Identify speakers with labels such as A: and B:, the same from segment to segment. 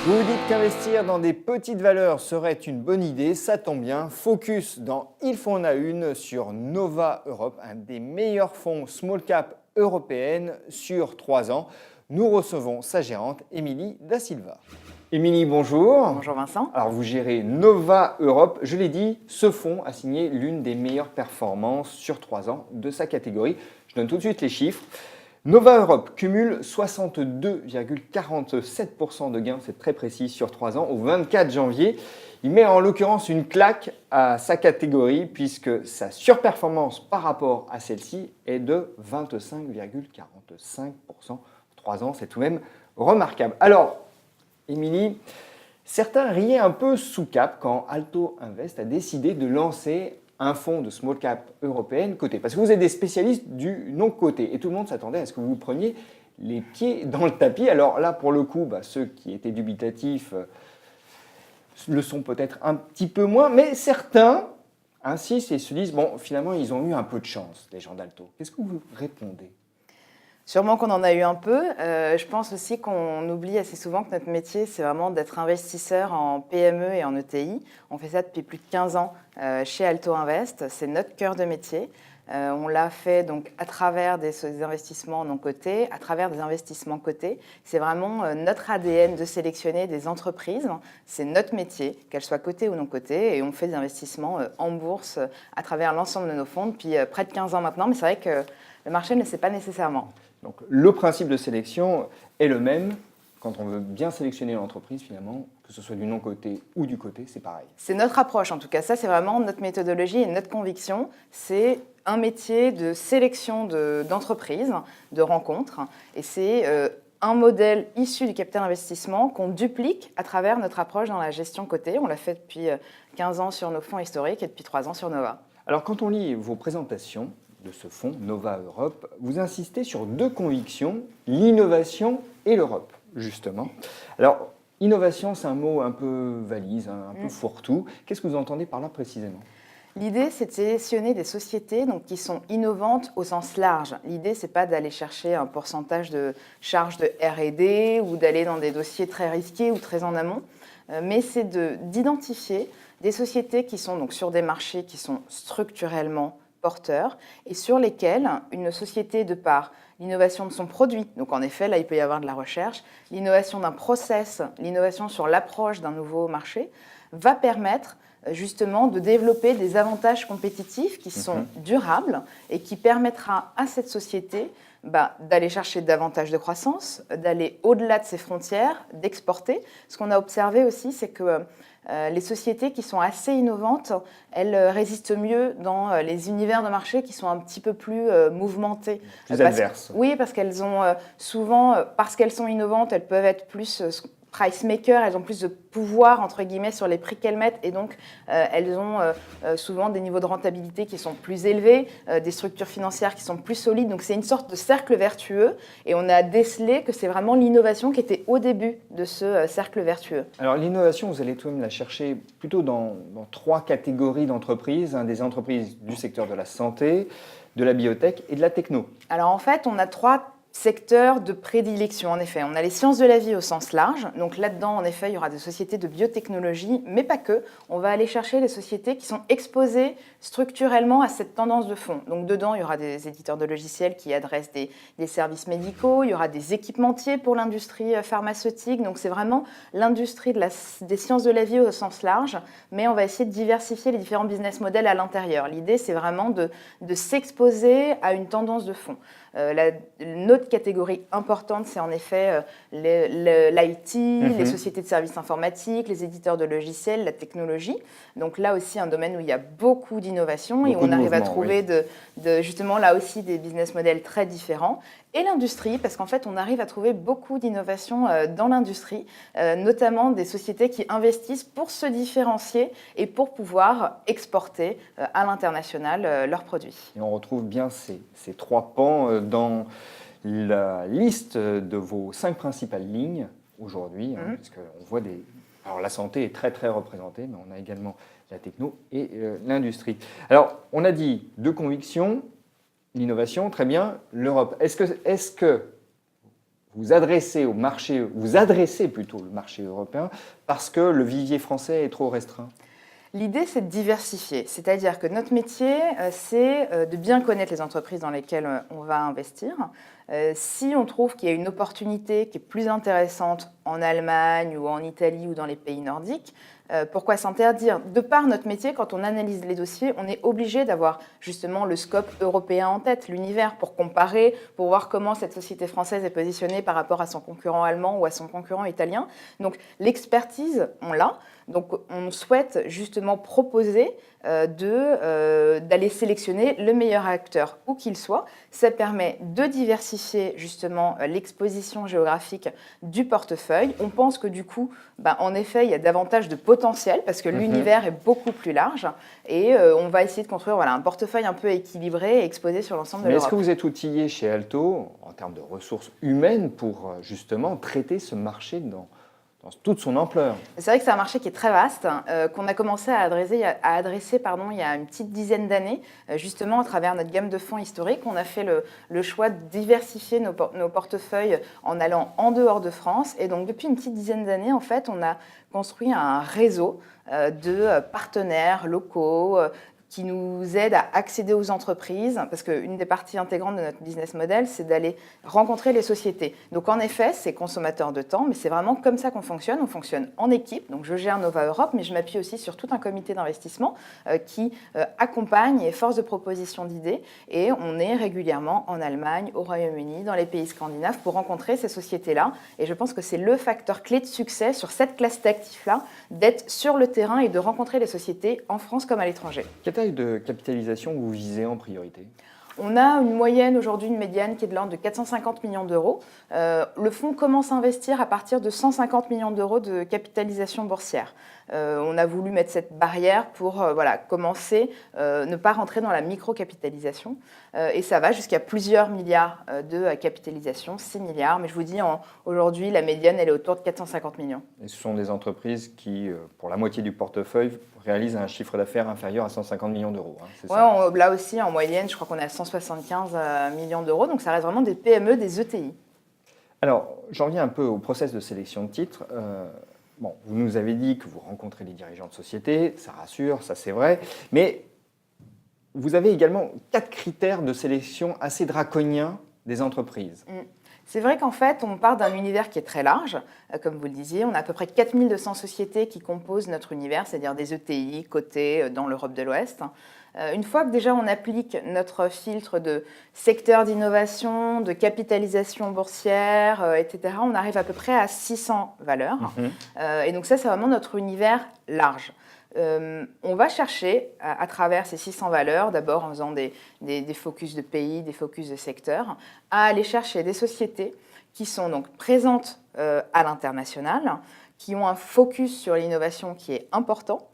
A: Vous vous dites qu'investir dans des petites valeurs serait une bonne idée, ça tombe bien. Focus dans Il faut en a une sur Nova Europe, un des meilleurs fonds small cap européennes sur 3 ans. Nous recevons sa gérante, Émilie Da Silva. Émilie, bonjour.
B: Bonjour Vincent.
A: Alors vous gérez Nova Europe. Je l'ai dit, ce fonds a signé l'une des meilleures performances sur 3 ans de sa catégorie. Je donne tout de suite les chiffres. Nova Europe cumule 62,47% de gains, c'est très précis, sur 3 ans, au 24 janvier. Il met en l'occurrence une claque à sa catégorie puisque sa surperformance par rapport à celle-ci est de 25,45%. 3 ans, c'est tout de même remarquable. Alors, Émilie, certains riaient un peu sous cap quand Alto Invest a décidé de lancer un fonds de small cap européenne coté. Parce que vous êtes des spécialistes du non coté et tout le monde s'attendait à ce que vous preniez les pieds dans le tapis. Alors là, pour le coup, ceux qui étaient dubitatifs le sont peut-être un petit peu moins, mais certains insistent et se disent, bon, finalement, ils ont eu un peu de chance, les gens d'Alto. Qu'est-ce que vous répondez ?
B: Sûrement qu'on en a eu un peu. Je pense aussi qu'on oublie assez souvent que notre métier, c'est vraiment d'être investisseur en PME et en ETI. On fait ça depuis plus de 15 ans chez Alto Invest. C'est notre cœur de métier. On l'a fait donc à travers des investissements non cotés, à travers des investissements cotés. C'est vraiment notre ADN de sélectionner des entreprises. C'est notre métier, qu'elles soient cotées ou non cotées. Et on fait des investissements en bourse à travers l'ensemble de nos fonds depuis près de 15 ans maintenant. Mais c'est vrai que le marché ne le sait pas nécessairement.
A: Donc, le principe de sélection est le même. Quand on veut bien sélectionner l'entreprise, finalement, que ce soit du non-coté ou du coté, c'est pareil.
B: C'est notre approche, en tout cas. Ça, c'est vraiment notre méthodologie et notre conviction. C'est un métier de sélection d'entreprises, de rencontres. Et c'est un modèle issu du capital investissement qu'on duplique à travers notre approche dans la gestion cotée. On l'a fait depuis 15 ans sur nos fonds historiques et depuis 3 ans sur Nova.
A: Alors, quand on lit vos présentations de ce fonds, Nova Europe, vous insistez sur 2 convictions, l'innovation et l'Europe, justement. Alors, innovation, c'est un mot un peu valise, un peu fourre-tout. Qu'est-ce que vous entendez par là précisément ?
B: L'idée, c'est de sélectionner des sociétés qui sont innovantes au sens large. L'idée, c'est pas d'aller chercher un pourcentage de charge de R&D ou d'aller dans des dossiers très risqués ou très en amont, mais c'est d'identifier des sociétés qui sont donc sur des marchés qui sont structurellement porteurs et sur lesquels une société, de par l'innovation de son produit, donc en effet, là, il peut y avoir de la recherche, l'innovation d'un process, l'innovation sur l'approche d'un nouveau marché, va permettre justement de développer des avantages compétitifs qui sont durables et qui permettra à cette société d'aller chercher davantage de croissance, d'aller au-delà de ses frontières, d'exporter. Ce qu'on a observé aussi, c'est que les sociétés qui sont assez innovantes, elles résistent mieux dans les univers de marché qui sont un petit peu plus mouvementés.
A: Plus adverses.
B: Oui, parce qu'elles ont souvent, parce qu'elles sont innovantes, elles peuvent être plus price maker, elles ont plus de pouvoir entre guillemets sur les prix qu'elles mettent et donc elles ont souvent des niveaux de rentabilité qui sont plus élevés, des structures financières qui sont plus solides. Donc c'est une sorte de cercle vertueux et on a décelé que c'est vraiment l'innovation qui était au début de ce cercle vertueux.
A: Alors l'innovation, vous allez tout de même la chercher plutôt dans 3 catégories d'entreprises, des entreprises du secteur de la santé, de la biotech et de la techno.
B: Alors en fait, on a 3 secteur de prédilection, en effet. On a les sciences de la vie au sens large. Donc là-dedans, en effet, il y aura des sociétés de biotechnologie, mais pas que. On va aller chercher les sociétés qui sont exposées structurellement à cette tendance de fond. Donc dedans, il y aura des éditeurs de logiciels qui adressent des services médicaux, il y aura des équipementiers pour l'industrie pharmaceutique. Donc c'est vraiment l'industrie des sciences de la vie au sens large, mais on va essayer de diversifier les différents business models à l'intérieur. L'idée, c'est vraiment de s'exposer à une tendance de fond. Notre catégorie importante, c'est en effet l'IT, les sociétés de services informatiques, les éditeurs de logiciels, la technologie. Donc là aussi, un domaine où il y a beaucoup d'innovation et où on arrive à trouver justement là aussi des business models très différents. Et l'industrie, parce qu'en fait, on arrive à trouver beaucoup d'innovations dans l'industrie, notamment des sociétés qui investissent pour se différencier et pour pouvoir exporter à l'international leurs produits.
A: Et on retrouve bien ces 3 pans dans la liste de vos 5 principales lignes aujourd'hui, parce qu'on voit Alors la santé est très très représentée, mais on a également la techno et l'industrie. Alors on a dit 2 convictions, l'innovation, très bien, l'Europe. Est-ce que vous adressez vous adressez plutôt le marché européen parce que le vivier français est trop restreint?
B: L'idée, c'est de diversifier, c'est-à-dire que notre métier, c'est de bien connaître les entreprises dans lesquelles on va investir. Si on trouve qu'il y a une opportunité qui est plus intéressante en Allemagne ou en Italie ou dans les pays nordiques, pourquoi s'interdire? De par notre métier, quand on analyse les dossiers, on est obligé d'avoir justement le scope européen en tête, l'univers, pour comparer, pour voir comment cette société française est positionnée par rapport à son concurrent allemand ou à son concurrent italien. Donc l'expertise, on l'a. Donc on souhaite justement proposer d'aller sélectionner le meilleur acteur, où qu'il soit. Ça permet de diversifier justement l'exposition géographique du portefeuille. On pense que du coup, en effet, il y a davantage de potentiel parce que l'univers est beaucoup plus large et on va essayer de construire un portefeuille un peu équilibré et exposé sur l'ensemble de l'Europe.
A: Est-ce que vous êtes outillé chez Alto en termes de ressources humaines pour justement traiter ce marché dans toute son ampleur?
B: C'est vrai que c'est un marché qui est très vaste, qu'on a commencé à adresser il y a une petite dizaine d'années, justement à travers notre gamme de fonds historique. On a fait le choix de diversifier nos portefeuilles en allant en dehors de France. Et donc depuis une petite dizaine d'années, en fait, on a construit un réseau de partenaires locaux, qui nous aide à accéder aux entreprises, parce qu'une des parties intégrantes de notre business model, c'est d'aller rencontrer les sociétés. Donc en effet, c'est consommateur de temps, mais c'est vraiment comme ça qu'on fonctionne. On fonctionne en équipe, donc je gère Nova Europe, mais je m'appuie aussi sur tout un comité d'investissement qui accompagne et est force de proposition d'idées, et on est régulièrement en Allemagne, au Royaume-Uni, dans les pays scandinaves, pour rencontrer ces sociétés-là, et je pense que c'est le facteur clé de succès sur cette classe d'actifs-là, d'être sur le terrain et de rencontrer les sociétés en France comme à l'étranger.
A: Quelle taille de capitalisation vous visez en priorité?
B: On a une moyenne aujourd'hui, une médiane qui est de l'ordre de 450 millions d'euros. Le fonds commence à investir à partir de 150 millions d'euros de capitalisation boursière. On a voulu mettre cette barrière pour commencer, ne pas rentrer dans la micro-capitalisation. Et ça va jusqu'à plusieurs milliards de capitalisation, 6 milliards. Mais je vous dis, aujourd'hui, la médiane, elle est autour de 450 millions.
A: Et ce sont des entreprises qui, pour la moitié du portefeuille, réalisent un chiffre d'affaires inférieur à 150 millions d'euros.
B: Hein, là aussi, en moyenne, je crois qu'on est à 175 millions d'euros. Donc ça reste vraiment des PME, des ETI.
A: Alors, j'en viens un peu au process de sélection de titres. Vous nous avez dit que vous rencontrez les dirigeants de société, ça rassure, ça c'est vrai, mais vous avez également 4 critères de sélection assez draconiens des entreprises.
B: C'est vrai qu'en fait, on part d'un univers qui est très large, comme vous le disiez. On a à peu près 4200 sociétés qui composent notre univers, c'est-à-dire des ETI cotées dans l'Europe de l'Ouest. Une fois que déjà on applique notre filtre de secteur d'innovation, de capitalisation boursière, etc., on arrive à peu près à 600 valeurs. Et donc ça, c'est vraiment notre univers large. On va chercher, à travers ces 600 valeurs, d'abord en faisant des focus de pays, des focus de secteur, à aller chercher des sociétés qui sont donc présentes à l'international, qui ont un focus sur l'innovation qui est important,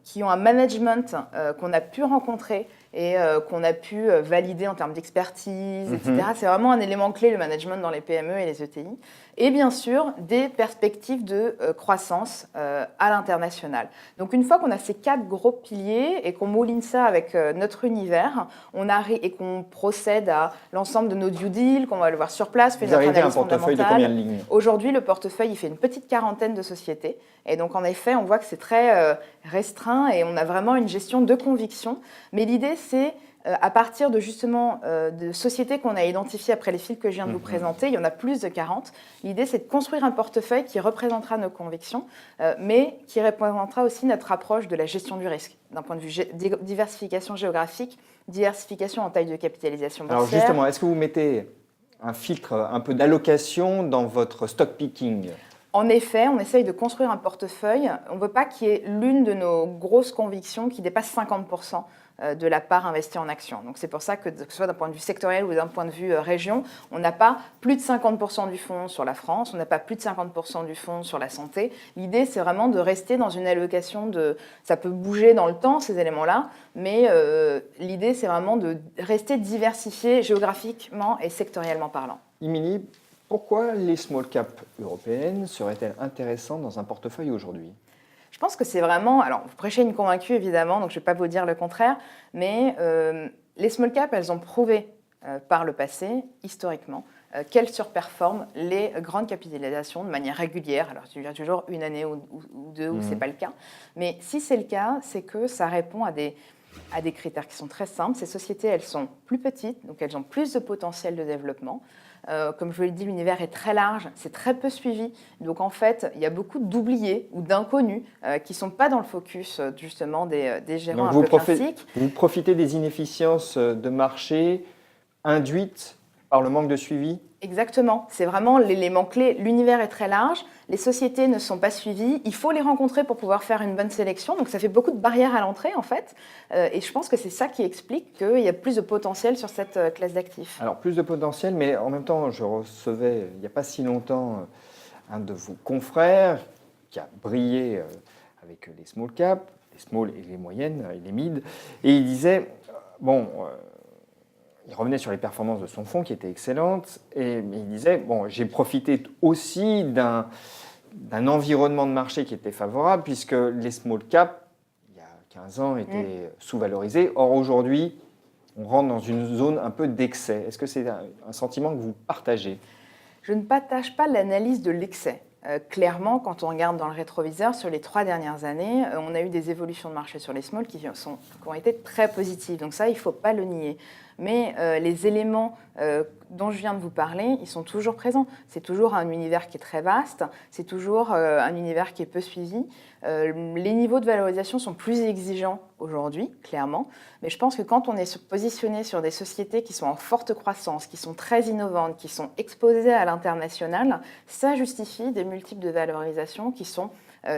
B: qui ont un management qu'on a pu rencontrer et qu'on a pu valider en termes d'expertise, etc. C'est vraiment un élément clé, le management dans les PME et les ETI. Et bien sûr, des perspectives de croissance à l'international. Donc une fois qu'on a ces 4 gros piliers et qu'on mouline ça avec notre univers, et qu'on procède à l'ensemble de nos due deals, qu'on va le voir sur place, fait
A: Vous
B: notre
A: arrêtez
B: analyse
A: un portefeuille de combien de lignes?
B: Aujourd'hui, le portefeuille, il fait une petite quarantaine de sociétés. Et donc en effet, on voit que c'est très restreint et on a vraiment une gestion de conviction. Mais l'idée, c'est à partir de justement de sociétés qu'on a identifiées après les fils que je viens de vous présenter, il y en a plus de 40. L'idée, c'est de construire un portefeuille qui représentera nos convictions, mais qui représentera aussi notre approche de la gestion du risque, d'un point de vue diversification géographique, diversification en taille de capitalisation boursière.
A: Alors justement, est-ce que vous mettez un filtre, un peu d'allocation dans votre stock picking?
B: En effet, on essaye de construire un portefeuille. On ne veut pas qu'il y ait l'une de nos grosses convictions qui dépasse 50% de la part investie en actions. Donc c'est pour ça que ce soit d'un point de vue sectoriel ou d'un point de vue région, on n'a pas plus de 50% du fonds sur la France, on n'a pas plus de 50% du fonds sur la santé. L'idée, c'est vraiment de rester dans une allocation de... Ça peut bouger dans le temps, ces éléments-là, mais l'idée, c'est vraiment de rester diversifié géographiquement et sectoriellement parlant.
A: Émilie, pourquoi les small caps européennes seraient-elles intéressantes dans un portefeuille aujourd'hui?
B: Je pense que c'est vraiment... Alors, vous prêchez une convaincue, évidemment, donc je ne vais pas vous dire le contraire, mais les small caps, elles ont prouvé par le passé, historiquement, qu'elles surperforment les grandes capitalisations de manière régulière. Alors, il y a toujours une année ou deux où ce n'est pas le cas. Mais si c'est le cas, c'est que ça répond à des critères qui sont très simples. Ces sociétés, elles sont plus petites, donc elles ont plus de potentiel de développement. Comme je vous l'ai dit, l'univers est très large, c'est très peu suivi. Donc en fait, il y a beaucoup d'oubliés ou d'inconnus qui ne sont pas dans le focus justement des gérants un peu classiques.
A: Vous profitez des inefficiences de marché induites par le manque de suivi?
B: Exactement, c'est vraiment l'élément clé. L'univers est très large, les sociétés ne sont pas suivies, il faut les rencontrer pour pouvoir faire une bonne sélection, donc ça fait beaucoup de barrières à l'entrée en fait, et je pense que c'est ça qui explique qu'il y a plus de potentiel sur cette classe d'actifs.
A: Alors plus de potentiel, mais en même temps, je recevais il n'y a pas si longtemps un de vos confrères qui a brillé avec les small caps, les small et les moyennes et les mid, et il disait, il revenait sur les performances de son fonds qui étaient excellentes, mais il disait, j'ai profité aussi d'un environnement de marché qui était favorable, puisque les small caps, il y a 15 ans, étaient sous-valorisés. Or, aujourd'hui, on rentre dans une zone un peu d'excès. Est-ce que c'est un sentiment que vous partagez?
B: Je ne partage pas l'analyse de l'excès. Clairement, quand on regarde dans le rétroviseur, sur les 3 dernières années, on a eu des évolutions de marché sur les small qui ont été très positives. Donc ça, il ne faut pas le nier. Mais les éléments dont je viens de vous parler, ils sont toujours présents. C'est toujours un univers qui est très vaste, c'est toujours un univers qui est peu suivi. Les niveaux de valorisation sont plus exigeants aujourd'hui, clairement. Mais je pense que quand on est positionné sur des sociétés qui sont en forte croissance, qui sont très innovantes, qui sont exposées à l'international, ça justifie des multiples de valorisation qui sont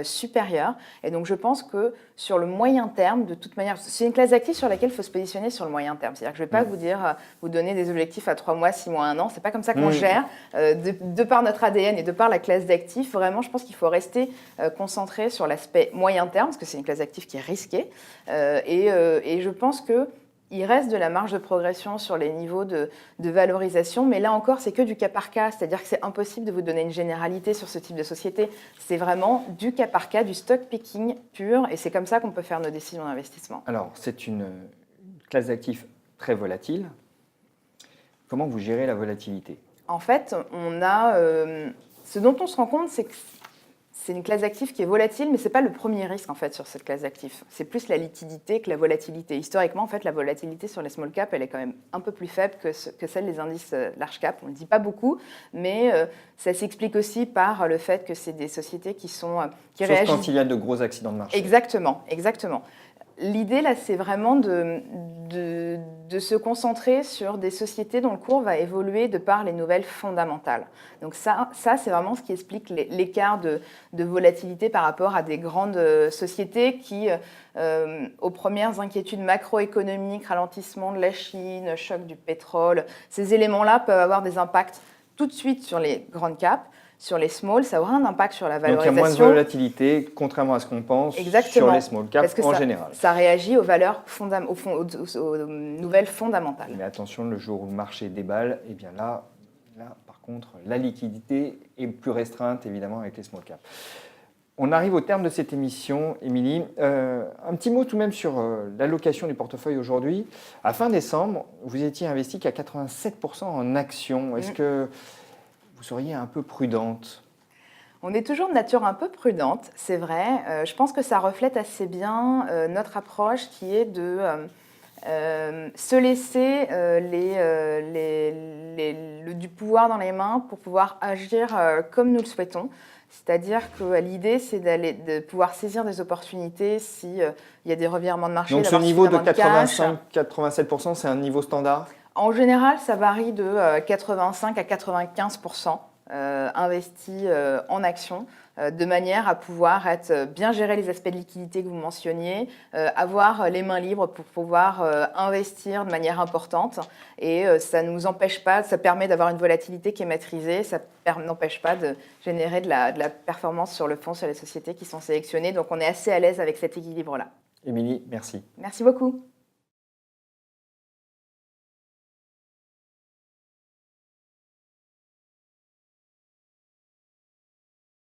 B: supérieurs. Et donc je pense que sur le moyen terme, de toute manière, c'est une classe d'actifs sur laquelle il faut se positionner sur le moyen terme. C'est-à-dire que je ne vais pas vous dire, vous donner des objectifs à 3 mois, 6 mois, 1 an. C'est pas comme ça qu'on gère. De par notre ADN et de par la classe d'actifs, vraiment, je pense qu'il faut rester concentré sur l'aspect moyen terme, parce que c'est une classe d'actifs qui est risquée. Et je pense que il reste de la marge de progression sur les niveaux de valorisation, mais là encore, c'est que du cas par cas, c'est-à-dire que c'est impossible de vous donner une généralité sur ce type de société. C'est vraiment du cas par cas, du stock picking pur, et c'est comme ça qu'on peut faire nos décisions d'investissement.
A: Alors, c'est une classe d'actifs très volatile. Comment vous gérez la volatilité?
B: En fait, ce dont on se rend compte, c'est que c'est une classe d'actifs qui est volatile, mais ce n'est pas le premier risque en fait sur cette classe d'actifs. C'est plus la liquidité que la volatilité. Historiquement, en fait, la volatilité sur les small caps, elle est quand même un peu plus faible que celle des indices large cap. On ne le dit pas beaucoup, mais ça s'explique aussi par le fait que c'est des sociétés qui réagissent.
A: Sauf quand il y a de gros accidents de marché.
B: Exactement, exactement. L'idée, là, c'est vraiment de se concentrer sur des sociétés dont le cours va évoluer de par les nouvelles fondamentales. Donc ça c'est vraiment ce qui explique l'écart de volatilité par rapport à des grandes sociétés qui, aux premières inquiétudes macroéconomiques, ralentissement de la Chine, choc du pétrole, ces éléments-là peuvent avoir des impacts tout de suite sur les grandes caps. Sur les small, ça aura un impact sur la valorisation.
A: Donc il y a moins de volatilité, contrairement à ce qu'on pense, sur les small caps en général.
B: Ça réagit aux valeurs aux nouvelles fondamentales.
A: Mais attention, le jour où le marché déballe, eh bien là, par contre, la liquidité est plus restreinte, évidemment, avec les small caps. On arrive au terme de cette émission, Émilie. Un petit mot tout de même sur l'allocation du portefeuille aujourd'hui. À fin décembre, vous étiez investi qu'à 87% en actions. Est-ce que vous seriez un peu prudente?
B: On est toujours de nature un peu prudente, c'est vrai. Je pense que ça reflète assez bien notre approche qui est de se laisser du pouvoir dans les mains pour pouvoir agir comme nous le souhaitons. C'est-à-dire que l'idée, c'est de pouvoir saisir des opportunités s'il y a des revirements de marché.
A: Donc ce niveau de 85-87%, c'est un niveau standard?
B: En général, ça varie de 85 à 95% investis en actions, de manière à pouvoir bien gérer les aspects de liquidité que vous mentionniez, avoir les mains libres pour pouvoir investir de manière importante. Et ça ne nous empêche pas, ça permet d'avoir une volatilité qui est maîtrisée, ça n'empêche pas de générer de la performance sur le fonds, sur les sociétés qui sont sélectionnées. Donc on est assez à l'aise avec cet équilibre-là.
A: Émilie, merci.
B: Merci beaucoup.